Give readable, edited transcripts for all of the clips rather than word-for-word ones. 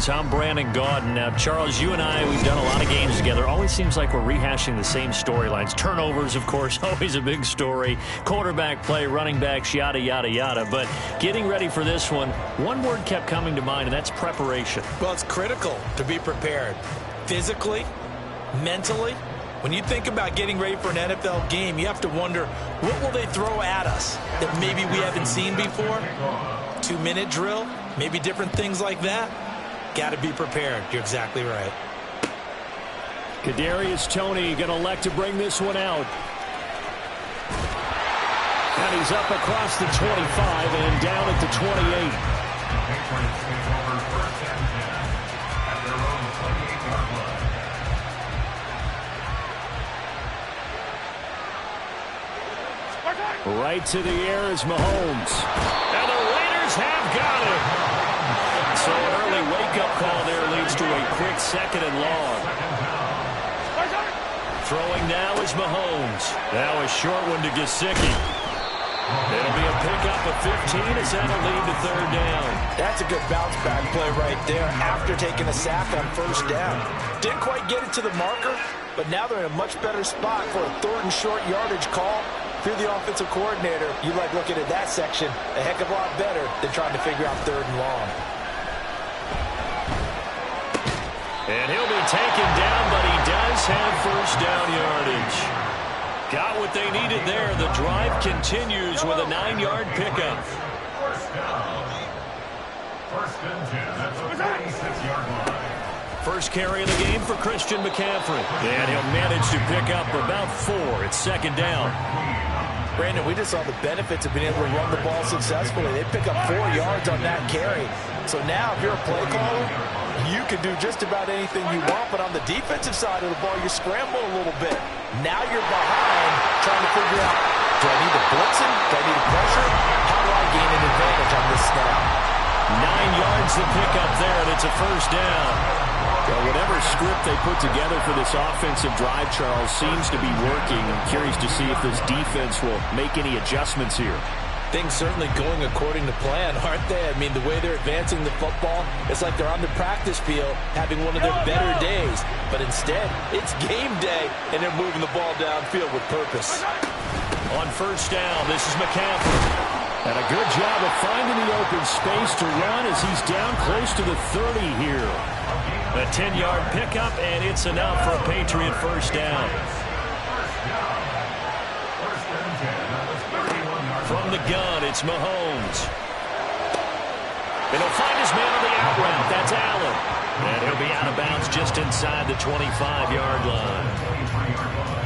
Breeze. I'm Brandon Gaudin. Now, Charles, you and I, we've done a lot of games together. Always seems like we're rehashing the same storylines. Turnovers, of course, always a big story. Quarterback play, running backs, yada, yada, yada. But getting ready for this one word kept coming to mind, and that's preparation. Well, it's critical to be prepared. Physically, mentally. When you think about getting ready for an NFL game, you have to wonder, what will they throw at us that maybe we haven't seen before? 2-minute drill, maybe different things like that. Got to be prepared. You're exactly right. Kadarius Toney going to elect to bring this one out. And he's up across the 25 and down at the 28. Right to the air is Mahomes. And the Raiders have got it. So an early wake-up call there leads to a quick second and long. Throwing now is Mahomes. Now a short one to Gesicki. It'll be a pickup of 15 as that'll lead to third down. That's a good bounce-back play right there after taking a sack on first down. Didn't quite get it to the marker, but now they're in a much better spot for a third and short yardage call. If you're the offensive coordinator, you like looking at that section a heck of a lot better than trying to figure out third and long. And he'll be taken down, but he does have first down yardage. Got what they needed there. The drive continues with a 9-yard pickup. First down. First and 10 at the 46-yard line. First carry of the game for Christian McCaffrey. And he'll manage to pick up about 4. It's second down. Brandon, we just saw the benefits of being able to run the ball successfully. They pick up 4 yards on that carry. So now if you're a play caller, you can do just about anything you want. But on the defensive side of the ball, you scramble a little bit. Now you're behind trying to figure out, do I need to blitz him? Do I need to pressure him? How do I gain an advantage on this snap? 9 yards to pick up there, and it's a first down. Well, whatever script they put together for this offensive drive, Charles, seems to be working. I'm curious to see if this defense will make any adjustments here. Things certainly going according to plan, aren't they? I mean, the way they're advancing the football, it's like they're on the practice field having one of their better days. But instead, it's game day, and they're moving the ball downfield with purpose. On first down, this is McCaffrey. And a good job of finding the open space to run as he's down close to the 30 here. A 10-yard pickup, and it's enough for a Patriot first down. From the gun, it's Mahomes. And he'll find his man on the out route. That's Allen. And he'll be out of bounds just inside the 25-yard line.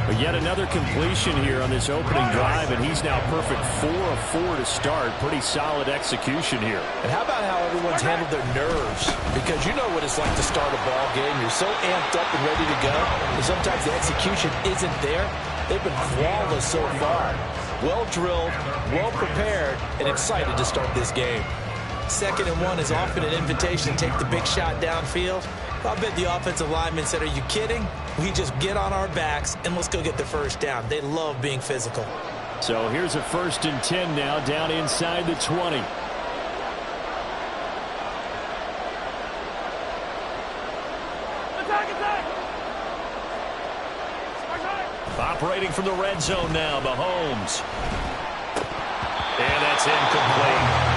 But yet another completion here on this opening drive, and he's now perfect 4 of 4 to start. Pretty solid execution here. And how about how everyone's handled their nerves? Because you know what it's like to start a ball game. You're so amped up and ready to go, and sometimes the execution isn't there. They've been flawless so far. Well drilled, well prepared, and excited to start this game. 2nd and 1 is often an invitation to take the big shot downfield. I bet the offensive lineman said, are you kidding? We just get on our backs and let's go get the first down. They love being physical. So here's a 1st and 10 now down inside the 20. Operating from the red zone now, Mahomes. And that's incomplete.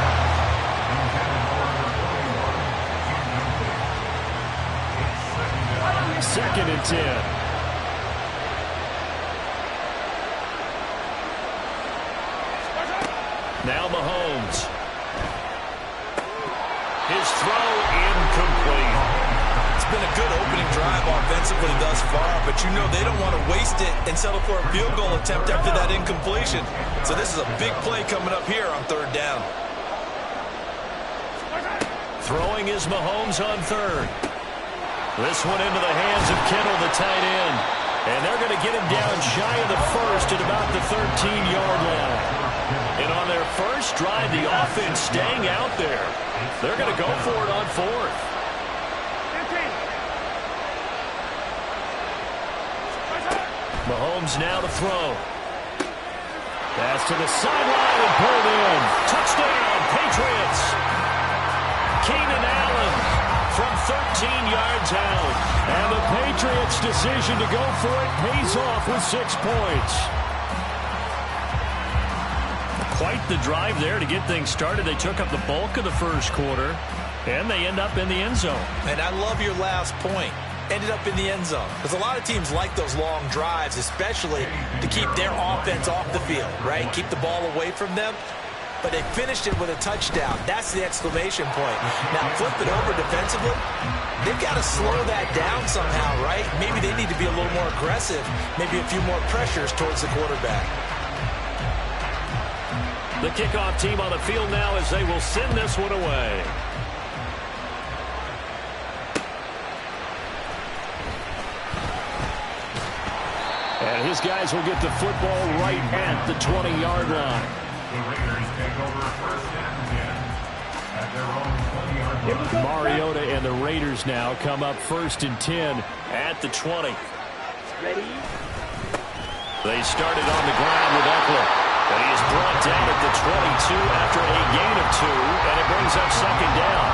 2nd and 10. Now Mahomes. His throw incomplete. It's been a good opening drive offensively thus far, but you know they don't want to waste it and settle for a field goal attempt after that incompletion. So this is a big play coming up here on 3rd down. Throwing is Mahomes on 3rd. This one into the hands of Kittle, the tight end. And they're going to get him down shy of the 1st at about the 13-yard line. And on their first drive, the offense staying out there. They're going to go for it on 4th. Mahomes now to throw. Pass to the sideline and pulled in. Touchdown, Patriots. Keenan Allen from 13 yards out. And the Patriots' decision to go for it pays off with 6 points. Quite the drive there to get things started. They took up the bulk of the first quarter, and they end up in the end zone. And I love your last point. Ended up in the end zone. Because a lot of teams like those long drives, especially to keep their offense off the field, right? Keep the ball away from them. But they finished it with a touchdown. That's the exclamation point. Now, flip it over defensively. They've got to slow that down somehow, right? Maybe they need to be a little more aggressive. Maybe a few more pressures towards the quarterback. The kickoff team on the field now as they will send this one away. And his guys will get the football right at the 20-yard line. The Raiders take over first and 10 at their own 20-yard line. Mariota and the Raiders now come up first and 10 at the 20. Ready? They started on the ground with Eckler. And he is brought down at the 22 after a gain of 2, and it brings up second down.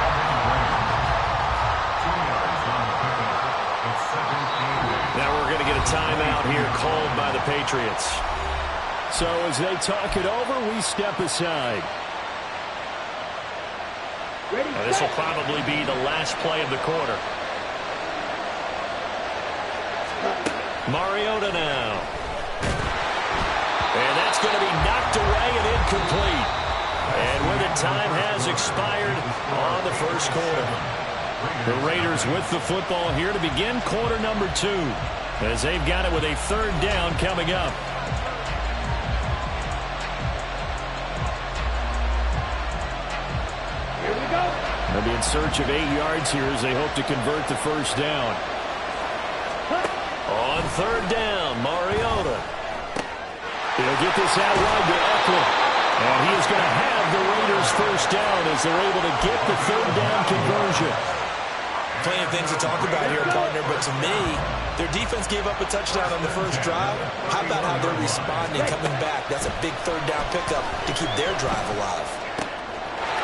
Now we're going to get a timeout here called by the Patriots. So as they talk it over, we step aside. Now this will probably be the last play of the quarter. Mariota now. And that's going to be knocked away and incomplete. And with it, time has expired on the first quarter. The Raiders with the football here to begin quarter number 2, as they've got it with a third down coming up. Here we go. They'll be in search of 8 yards here as they hope to convert the first down. On third down, Mariota. He'll get this out wide to Eckler. And he is going to have the Raiders first down as they're able to get the third down conversion. Plenty of things to talk about here, partner, but to me, their defense gave up a touchdown on the first drive. How about how they're responding, coming back? That's a big third down pickup to keep their drive alive.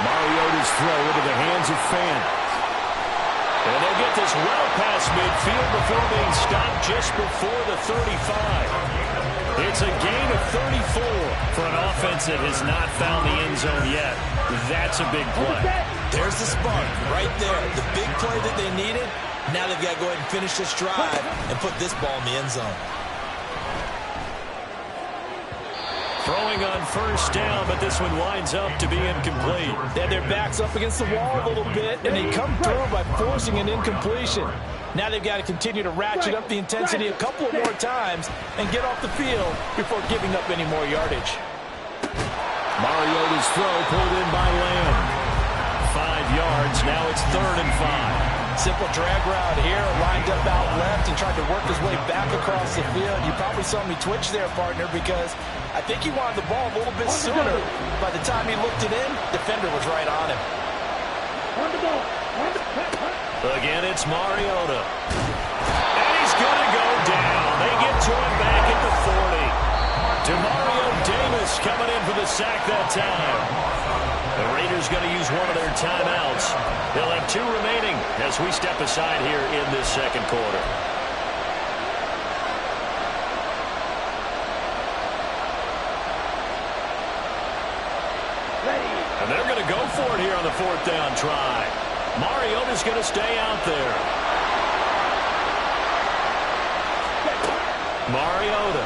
Mariota's throw into the hands of Fant. And they'll get this well past midfield before being stopped just before the 35. It's a gain of 34 for an offense that has not found the end zone yet. That's a big play. There's the spark right there. The big play that they needed. Now they've got to go ahead and finish this drive and put this ball in the end zone. Throwing on first down, but this one winds up to be incomplete. They had their backs up against the wall a little bit, and they come through by forcing an incompletion. Now they've got to continue to ratchet up the intensity a couple of more times and get off the field before giving up any more yardage. Mariota's throw pulled in by Lamb. 5 yards, now it's 3rd and 5. Simple drag route here, lined up out left and tried to work his way back across the field. You probably saw me twitch there, partner, because I think he wanted the ball a little bit sooner. By the time he looked it in, defender was right on him. On the ball. Again, it's Mariota. And he's going to go down. They get to him back at the 40. Demario Davis coming in for the sack that time. The Raiders going to use one of their timeouts. They'll have 2 remaining as we step aside here in this second quarter. And they're going to go for it here on the 4th down try. Mariota's going to stay out there. Mariota.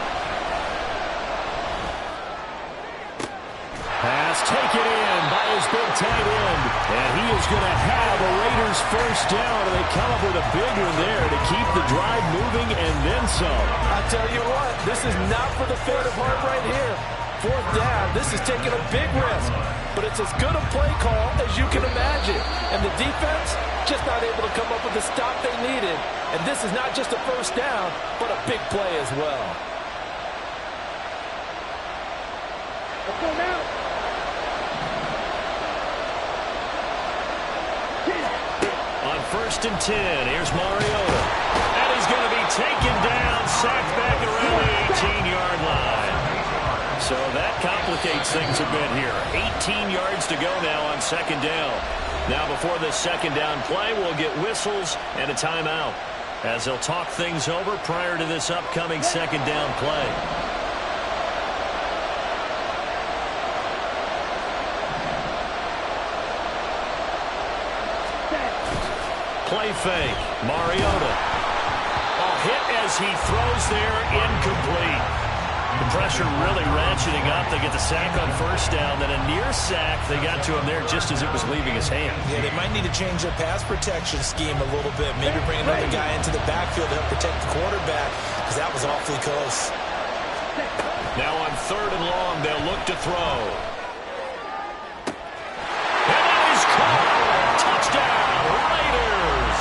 Pass taken in by his big tight end. And he is going to have a Raiders first down. And they come up with a big one there to keep the drive moving and then some. I tell you what, this is not for the faint of heart right here. 4th down, this is taking a big risk. But it's as good a play call as you can imagine. And the defense just not able to come up with the stop they needed. And this is not just a first down, but a big play as well. Let's go now. On 1st and 10, here's Mariota. And he's going to be taken down, sacked back around the 18-yard line. So that complicates things a bit here. 18 yards to go now on 2nd down. Now before this second down play, we'll get whistles and a timeout as they'll talk things over prior to this upcoming second down play. Play fake. Mariota. A hit as he throws there, incomplete. The pressure really ratcheting up. They get the sack on first down. Then a near sack. They got to him there just as it was leaving his hand. Yeah, they might need to change their pass protection scheme a little bit. Maybe bring another guy into the backfield to help protect the quarterback, because that was awfully close. Now on 3rd and long, they'll look to throw. And that is caught. Touchdown, Raiders.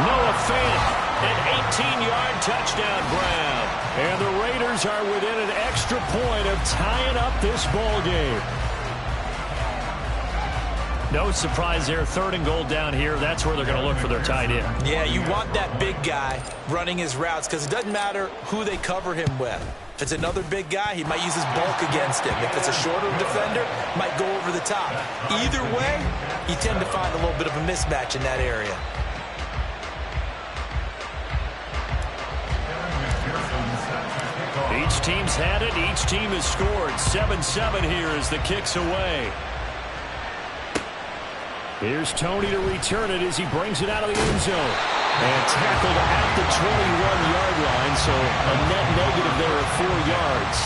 Noah Fant, an 18-yard touchdown grab. And the Raiders are within an extra point of tying up this ball game. No surprise there. 3rd and goal down here. That's where they're going to look for their tight end. Yeah, you want that big guy running his routes because it doesn't matter who they cover him with. If it's another big guy, he might use his bulk against him. If it's a shorter defender, might go over the top. Either way, you tend to find a little bit of a mismatch in that area. Each team's had it. Each team has scored. 7-7 here as the kick's away. Here's Tony to return it as he brings it out of the end zone. And tackled at the 21-yard line, so a net negative there of 4 yards.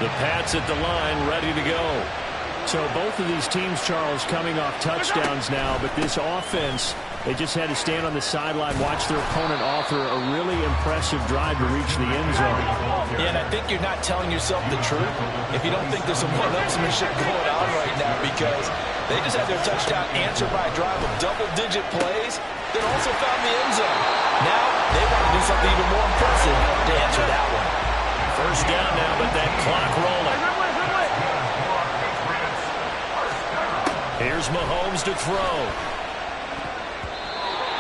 The Pats at the line, ready to go. So both of these teams, Charles, coming off touchdowns now, but this offense, they just had to stand on the sideline, watch their opponent author a really impressive drive to reach the end zone. Yeah, and I think you're not telling yourself the truth if you don't think there's some one-upsmanship going on right now, because they just had their touchdown answered by a drive of double-digit plays that also found the end zone. Now they want to do something even more impressive to answer that one. First down now, but that clock rolling. Here's Mahomes to throw.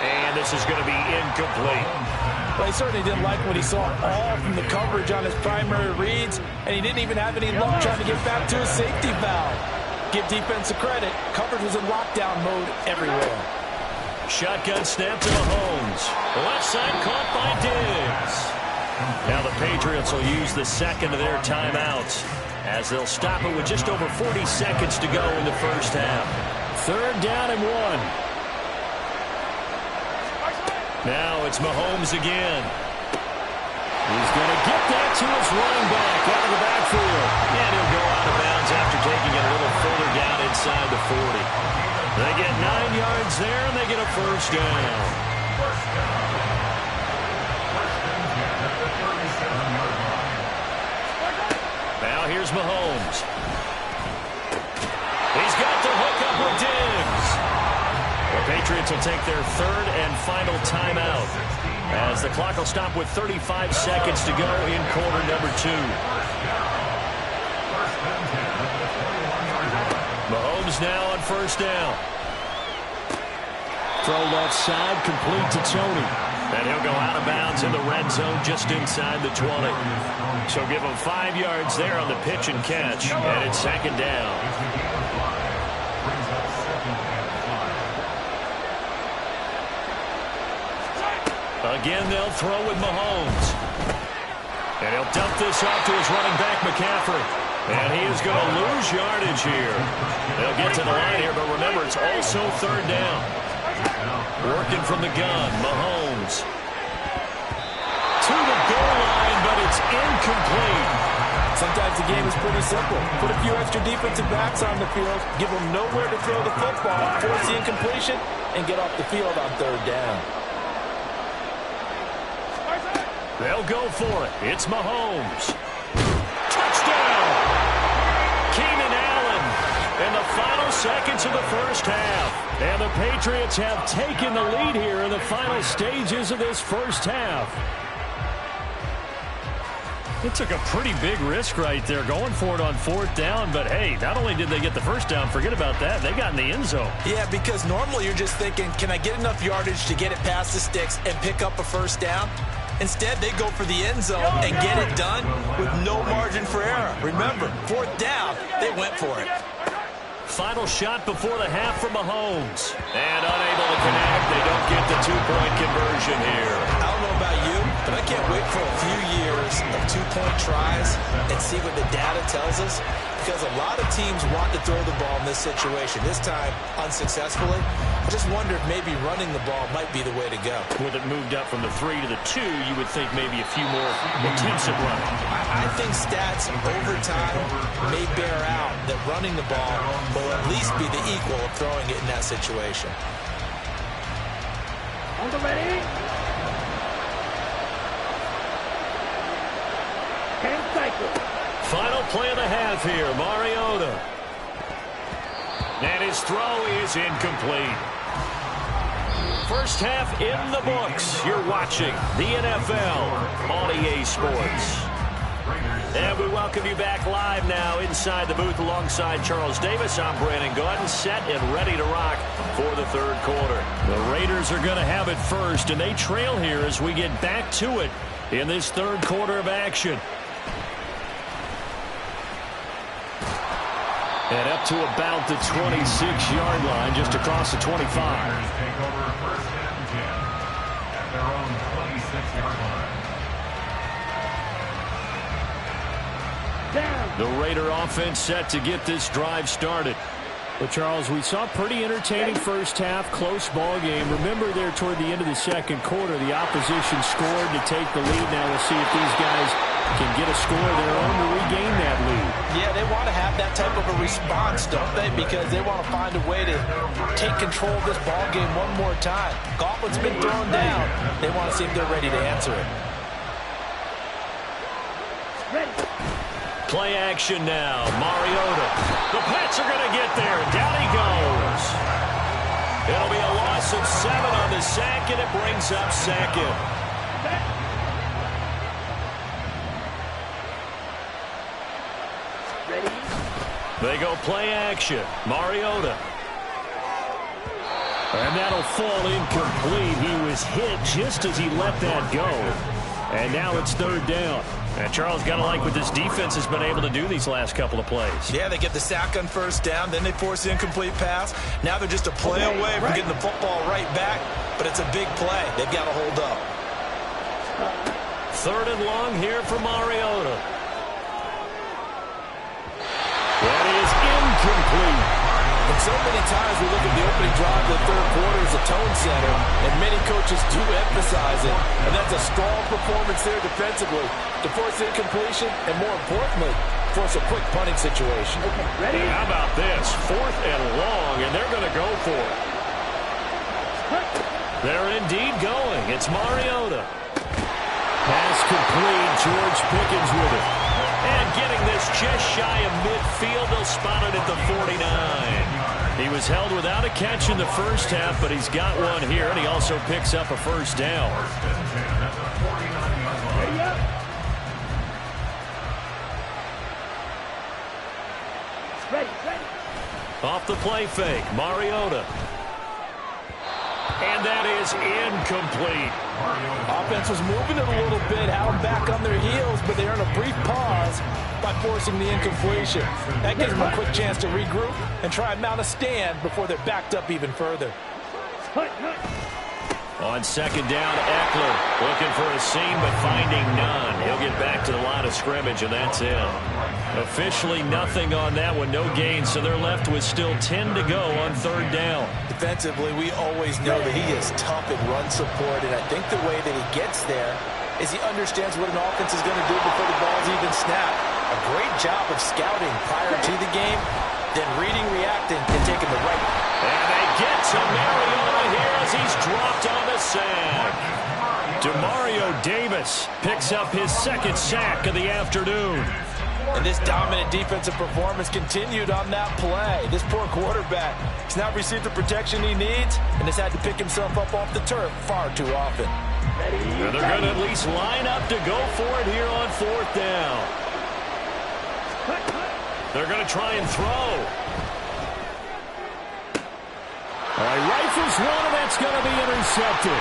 And this is going to be incomplete. Well, he certainly didn't like what he saw all from the coverage on his primary reads, and he didn't even have any luck trying to get back to his safety valve. Give defense credit. Coverage was in lockdown mode everywhere. Shotgun snap to Mahomes. Left side caught by Diggs. Now the Patriots will use the second of their timeouts as they'll stop it with just over 40 seconds to go in the first half. 3rd down and 1. Now it's Mahomes again. He's going to get that to his running back out of the backfield. And he'll go out of bounds after taking it a little further down inside the 40. They get 9 yards there, and they get a first down. Now here's Mahomes. He's got the hook up with Diggs. The Patriots will take their 3rd and final timeout as the clock will stop with 35 seconds to go in quarter number 2. Mahomes now on first down. Throw left side, complete to Tony. And he'll go out of bounds in the red zone just inside the 20. So give him 5 yards there on the pitch and catch. And it's 2nd down. Again, they'll throw with Mahomes. And he'll dump this off to his running back, McCaffrey. And he is going to lose yardage here. They'll get to the line here, but remember, it's also 3rd down. Working from the gun, Mahomes. To the goal line, but it's incomplete. Sometimes the game is pretty simple. Put a few extra defensive backs on the field, give them nowhere to throw the football, force the incompletion, and get off the field on 3rd down. They'll go for it. It's Mahomes. Touchdown! Keenan Allen in the final seconds of the first half. And the Patriots have taken the lead here in the final stages of this first half. It took a pretty big risk right there going for it on 4th down. But, hey, not only did they get the first down, forget about that, they got in the end zone. Yeah, because normally you're just thinking, can I get enough yardage to get it past the sticks and pick up a first down? Instead, they go for the end zone and get it done with no margin for error. Remember, 4th down, they went for it. Final shot before the half from Mahomes. And unable to connect. They don't get the two-point conversion here. I don't know about you, but I can't wait for a few years of two-point tries and see what the data tells us. Because a lot of teams want to throw the ball in this situation. This time, unsuccessfully. I just wonder if maybe running the ball might be the way to go. With it moved up from the 3 to the 2, you would think maybe a few more attempts at running. I think stats over time may bear out that running the ball will at least be the equal of throwing it in that situation. On the ready. Can't cycle. Final play of the half here, Mariota. And his throw is incomplete. First half in the books. You're watching the NFL on EA Sports. And we welcome you back live now inside the booth alongside Charles Davis. I'm Brandon Gaudin, set and ready to rock for the third quarter. The Raiders are going to have it first, and they trail here as we get back to it in this third quarter of action. And up to about the 26-yard line, just across the 25. Take over 1st and 10 at their own 26-yard line. Down. The Raider offense set to get this drive started. Well, Charles, we saw pretty entertaining first half, close ball game. Remember there toward the end of the second quarter, the opposition scored to take the lead. Now we'll see if these guys can get a score of their own to regain that lead. Yeah, they want to have that type of a response, don't they? Because they want to find a way to take control of this ball game one more time. Gauntlet's been thrown down. They want to see if they're ready to answer it. Ready. Play action now. Mariota. The Pats are going to get there. Down he goes. It'll be a loss of 7 on the sack, and it brings up second. Ready. They go play action. Mariota. And that'll fall incomplete. He was hit just as he let that go. And now it's 3rd down. And Charles, got to like what this defense has been able to do these last couple of plays. Yeah, they get the sack on 1st down, then they force the incomplete pass. Now they're just a play away from getting the football right back, but it's a big play. They've got to hold up. 3rd and long here for Mariota. That is incomplete. And so many times we look at the opening drive of the third quarter as a tone setter, and many coaches do emphasize it, and that's a strong performance there defensively to force incompletion and, more importantly, force a quick punting situation. Ready. How about this? 4th and long, and they're going to go for it. They're indeed going. It's Mariota. Pass complete. George Pickens with it. And getting this just shy of midfield, they'll spot it at the 49. He was held without a catch in the first half, but he's got one here, and he also picks up a 1st down. Ready up. Ready. Off the play fake, Mariota. And that is incomplete. Offense was moving it a little bit, had them back on their heels, but they earned a brief pause by forcing the incompletion. That gives them a quick chance to regroup and try and mount a stand before they're backed up even further. On 2nd down, Eckler looking for a seam but finding none. He'll get back to the line of scrimmage, and that's it. Officially nothing on that one, no gain, so they're left with still 10 to go on 3rd down. Defensively, we always know that he is tough in run support, and I think the way that he gets there is he understands what an offense is going to do before the ball's even snapped. A great job of scouting prior to the game, then reading, reacting, and taking the right. And they get to Mariota here as he's dropped on the sack. Demario Davis picks up his 2nd sack of the afternoon. And this dominant defensive performance continued on that play. This poor quarterback has not received the protection he needs and has had to pick himself up off the turf far too often. And they're going to at least line up to go for it here on 4th down. They're going to try and throw. All right, rifles one, and that's going to be intercepted.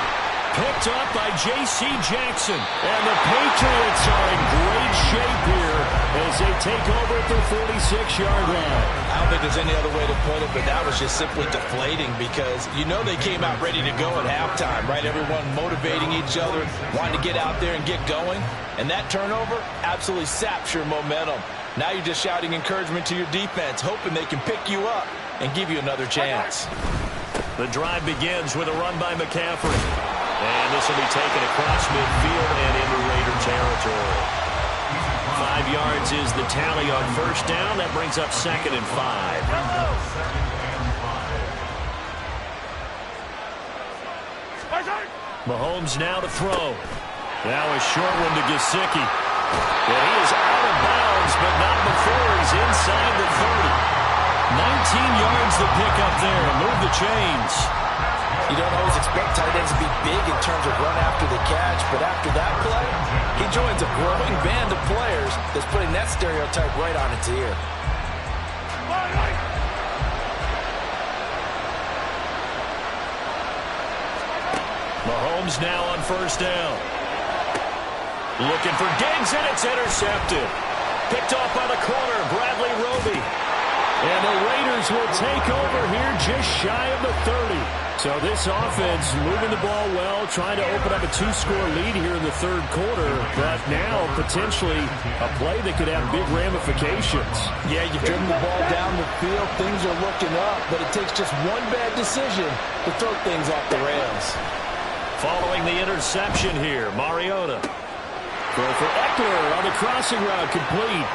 picked up by J.C. Jackson. And the Patriots are in great shape here as they take over at their 46-yard line. I don't think there's any other way to put it, but that was just simply deflating because you know they came out ready to go at halftime, right? Everyone motivating each other, wanting to get out there and get going. And that turnover absolutely saps your momentum. Now you're just shouting encouragement to your defense, hoping they can pick you up and give you another chance. The drive begins with a run by McCaffrey. And this will be taken across midfield and into Raider territory. 5 yards is the tally on first down. That brings up 2nd and 5. Mahomes now to throw. Now a short one to Gesicki. And he is out of bounds, but not before he's inside the 30. 19 yards to pick up there and move the chains. You don't always expect tight ends to be big in terms of run after the catch, but after that play, he joins a growing band of players that's putting that stereotype right on its ear. Mahomes now on first down. Looking for Diggs, and it's intercepted. Picked off by the corner, Bradley Roby. And the Raiders will take over here just shy of the 30. So this offense moving the ball well, trying to open up a 2-score lead here in the third quarter. But now potentially a play that could have big ramifications. Yeah, you've driven the ball down the field. Things are looking up, but it takes just one bad decision to throw things off the rails. Following the interception here, Mariota. Throw for Eckler on the crossing route, complete.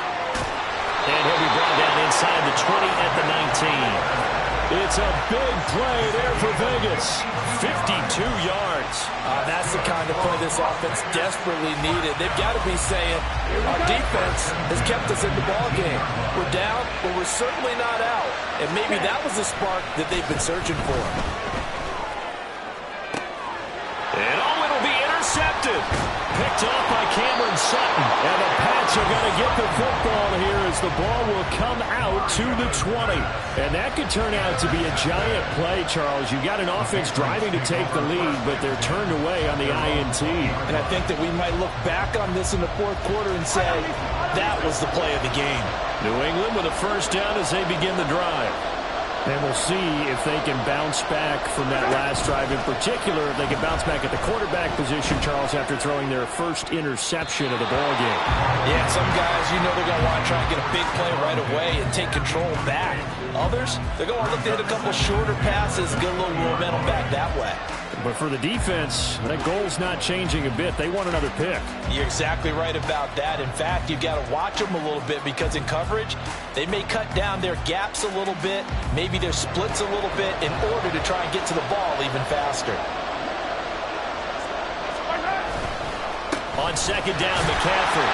And he'll be brought down inside the 20 at the 19. It's a big play there for Vegas. 52 yards. That's the kind of play this offense desperately needed. They've got to be saying, our defense has kept us in the ballgame. We're down, but we're certainly not out. And maybe that was the spark that they've been searching for. And it'll be intercepted. Picked off by Cameron Sutton. And the Pats are going to get the football here as the ball will come out to the 20. And that could turn out to be a giant play, Charles. You've got an offense driving to take the lead, but they're turned away on the INT. And I think that we might look back on this in the fourth quarter and say, that was the play of the game. New England with a first down as they begin the drive. And we'll see if they can bounce back from that last drive. In particular, if they can bounce back at the quarterback position, Charles, after throwing their first interception of the ballgame. Yeah, some guys, you know they're going to want to try and get a big play right away and take control back. Others, they're going to look to hit a couple shorter passes, get a little momentum back that way. But for the defense, that goal's not changing a bit. They want another pick. You're exactly right about that. In fact, you've got to watch them a little bit because in coverage, they may cut down their gaps a little bit, maybe their splits a little bit in order to try and get to the ball even faster. On second down, McCaffrey.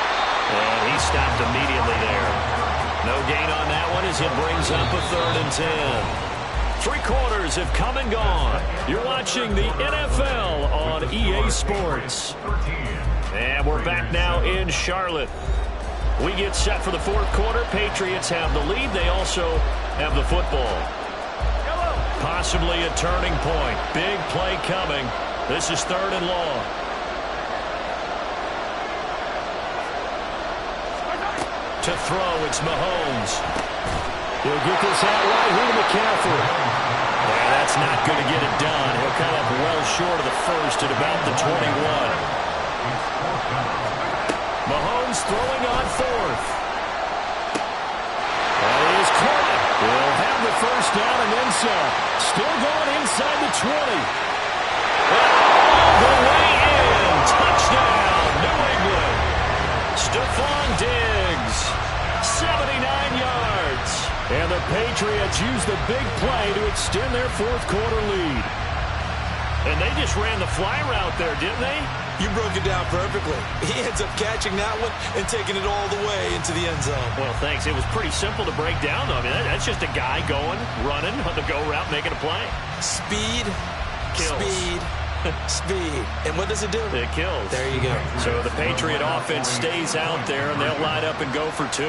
And he stopped immediately there. No gain on that one as it brings up a 3rd and 10. 3 quarters have come and gone. You're watching the NFL on EA Sports. And we're back now in Charlotte. We get set for the 4th quarter. Patriots have the lead. They also have the football. Possibly a turning point. Big play coming. This is 3rd and long. To throw, it's Mahomes. He'll get this out right here to McCaffrey. Yeah, that's not going to get it done. He'll come up well short of the first at about the 21. Mahomes throwing on 4th. That is caught. He'll have the first down and then some. Still going inside the 20. All the way in. Touchdown, New England. Stephon Diggs. 79 yards. And the Patriots use the big play to extend their 4th quarter lead. And they just ran the fly route there, didn't they? You broke it down perfectly. He ends up catching that one and taking it all the way into the end zone. Well, thanks. It was pretty simple to break down, though. I mean, that's just a guy going, running on the go route, making a play. Speed, kills. Speed, speed. And what does it do? It kills. There you go. So the Patriot offense stays out there, and they'll line up and go for 2.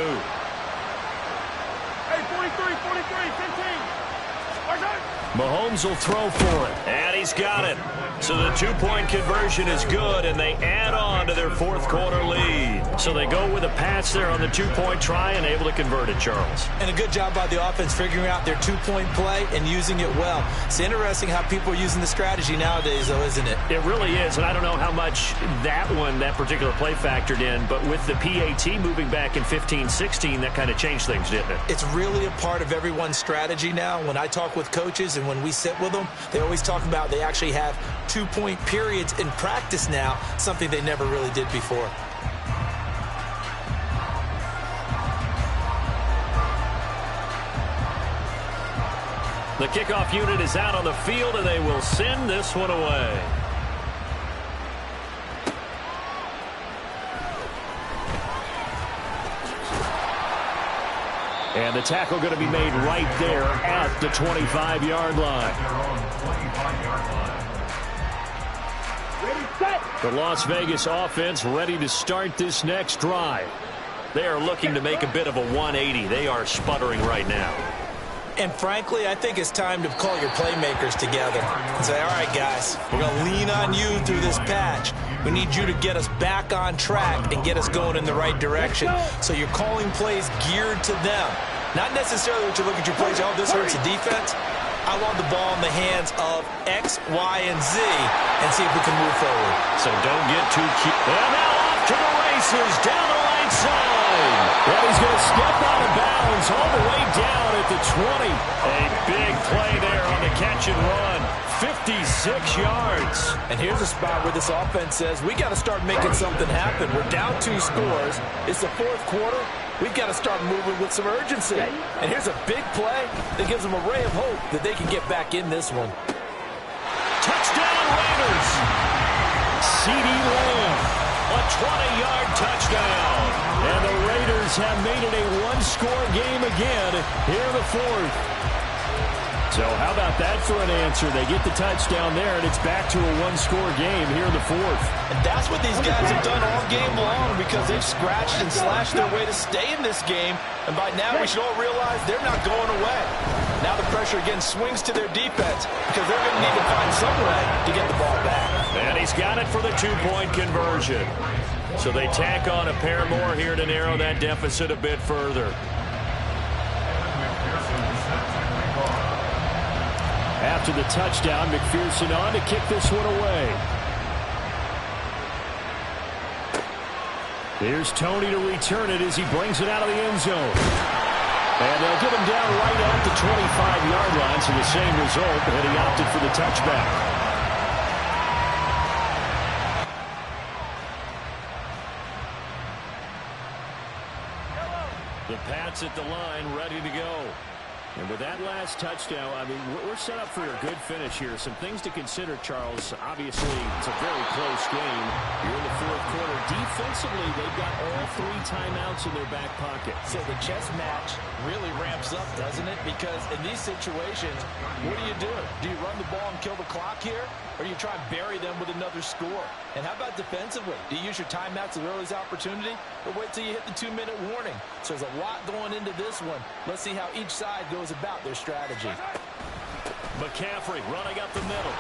Mahomes will throw for it. And he's got it. So the two-point conversion is good, and they add on to their fourth quarter lead. So they go with a pass there on the two-point try and able to convert it, Charles. And a good job by the offense figuring out their two-point play and using it well. It's interesting how people are using the strategy nowadays, though, isn't it? It really is, and I don't know how much that particular play factored in, but with the PAT moving back in 15-16, that kind of changed things, didn't it? It's really a part of everyone's strategy now. When I talk with coaches and when we sit with them, they always talk about they actually have two-point periods in practice now, something they never really did before. The kickoff unit is out on the field, and they will send this one away. And the tackle going to be made right there at the 25-yard line. The Las Vegas offense ready to start this next drive. They are looking to make a bit of a 180. They are sputtering right now. And frankly, I think it's time to call your playmakers together and say, all right, guys, we're going to lean on you through this patch. We need you to get us back on track and get us going in the right direction. So you're calling plays geared to them. Not necessarily what you look at your plays, oh, this hurts the defense. I want the ball in the hands of X, Y, and Z and see if we can move forward. So don't get too cute. And now off to the races down the right side. Well, he's going to step out of bounds all the way down at the 20. A big play there on the catch and run. 56 yards. And here's a spot where this offense says, we got to start making something happen. We're down 2 scores. It's the fourth quarter. We've got to start moving with some urgency. And here's a big play that gives them a ray of hope that they can get back in this one. Touchdown Raiders. CeeDee Lamb, a 20-yard touchdown. And the Raiders have made it a one-score game again here in the fourth. So how about that for an answer? They get the touchdown there, and it's back to a one-score game here in the fourth. And that's what these guys have done all game long because they've scratched and slashed their way to stay in this game. And by now, we should all realize they're not going away. Now the pressure again swings to their defense because they're going to need to find some way to get the ball back. And he's got it for the two-point conversion. So they tack on a pair more here to narrow that deficit a bit further. After the touchdown, McPherson on to kick this one away. Here's Tony to return it as he brings it out of the end zone. And they'll get him down right at the 25-yard line, so the same result, but he opted for the touchback. The Pats at the line, ready to go. And with that last touchdown, I mean, we're set up for a good finish here. Some things to consider, Charles. Obviously, it's a very close game. You're in the fourth quarter. Defensively, they've got all 3 timeouts in their back pocket. So the chess match really ramps up, doesn't it? Because in these situations, what do? Do you run the ball and kill the clock here? Or do you try and bury them with another score? And how about defensively? Do you use your timeouts as early as opportunity? Or wait till you hit the 2-minute warning? So there's a lot going into this one. Let's see how each side goes about their strategy. McCaffrey running up the middle.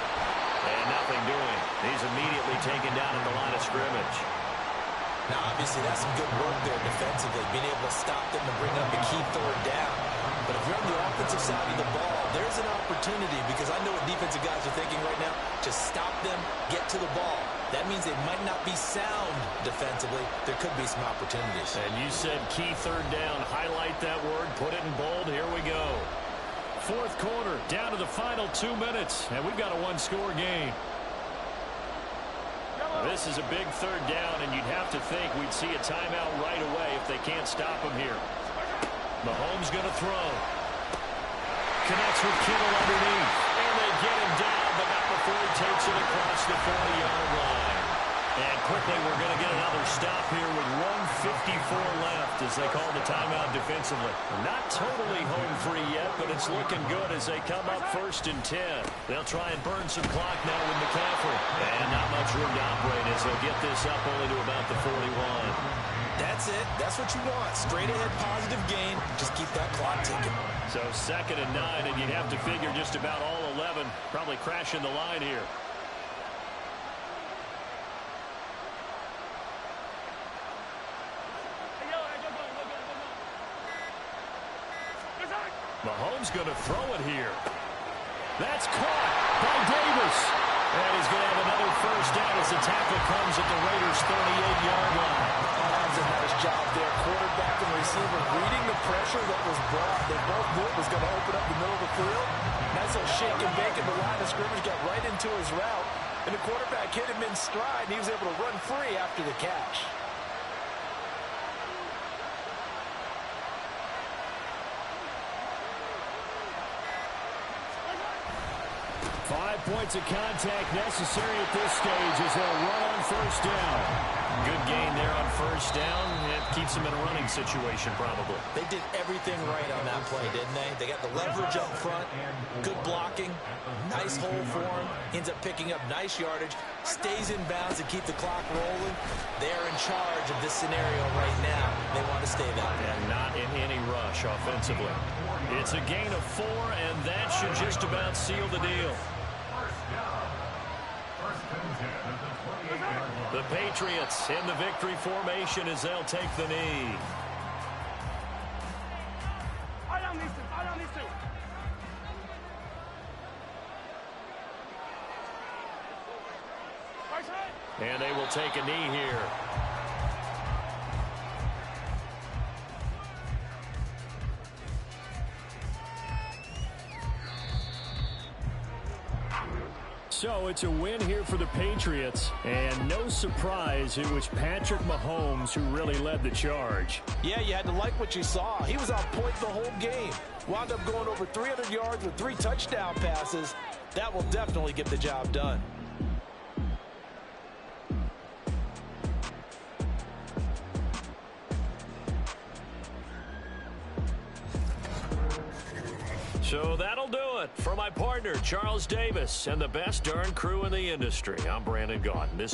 And nothing doing. He's immediately taken down at the line of scrimmage. Now, obviously, that's some good work there defensively, being able to stop them and bring up a key third down. But if you're on the offensive side of the ball, there's an opportunity because I know what defensive guys are thinking right now. Just stop them, get to the ball. That means they might not be sound defensively. There could be some opportunities. And you said key third down. Highlight that word. Put it in bold. Here we go. Fourth quarter, down to the final 2 minutes. And we've got a one-score game. This is a big third down, and you'd have to think we'd see a timeout right away if they can't stop him here. Mahomes going to throw. Connects with Kittle underneath. And they get him down, but not before he takes it across the 40-yard line. And quickly, we're going to get another stop here with 1:54 left as they call the timeout defensively. Not totally home free yet, but it's looking good as they come up 1st and 10. They'll try and burn some clock now with McCaffrey. And not much room to operate as they'll get this up only to about the 41. That That's it. That's what you want. Straight ahead positive gain. Just keep that clock ticking. So 2nd and 9, and you'd have to figure just about all 11 probably crashing the line here. Mahomes going to throw it here. That's caught by Davis. And he's going to have another first down as the tackle comes at the Raiders' 38-yard line. That's a nice job there. Quarterback and receiver reading the pressure that was brought. They both knew it was going to open up the middle of the field. Nice little shake and bake, and the line of scrimmage got right into his route. And the quarterback hit him in stride, and he was able to run free after the catch. 5 points of contact necessary at this stage as they'll run on first down. Good gain there on first down. It keeps them in a running situation probably. They did everything right on that play, didn't they? They got the leverage up front, good blocking, nice hole for him, ends up picking up nice yardage, stays in bounds to keep the clock rolling. They're in charge of this scenario right now. They want to stay that way. And not in any rush offensively. It's a gain of 4, and that should just about seal the deal. The Patriots in the victory formation as they'll take the knee. And they will take a knee here. So it's a win here for the Patriots, and no surprise, it was Patrick Mahomes who really led the charge. Yeah, you had to like what you saw. He was on point the whole game. Wound up going over 300 yards with 3 touchdown passes. That will definitely get the job done. So that'll do it for my partner, Charles Davis, and the best darn crew in the industry. I'm Brandon Gaudin. This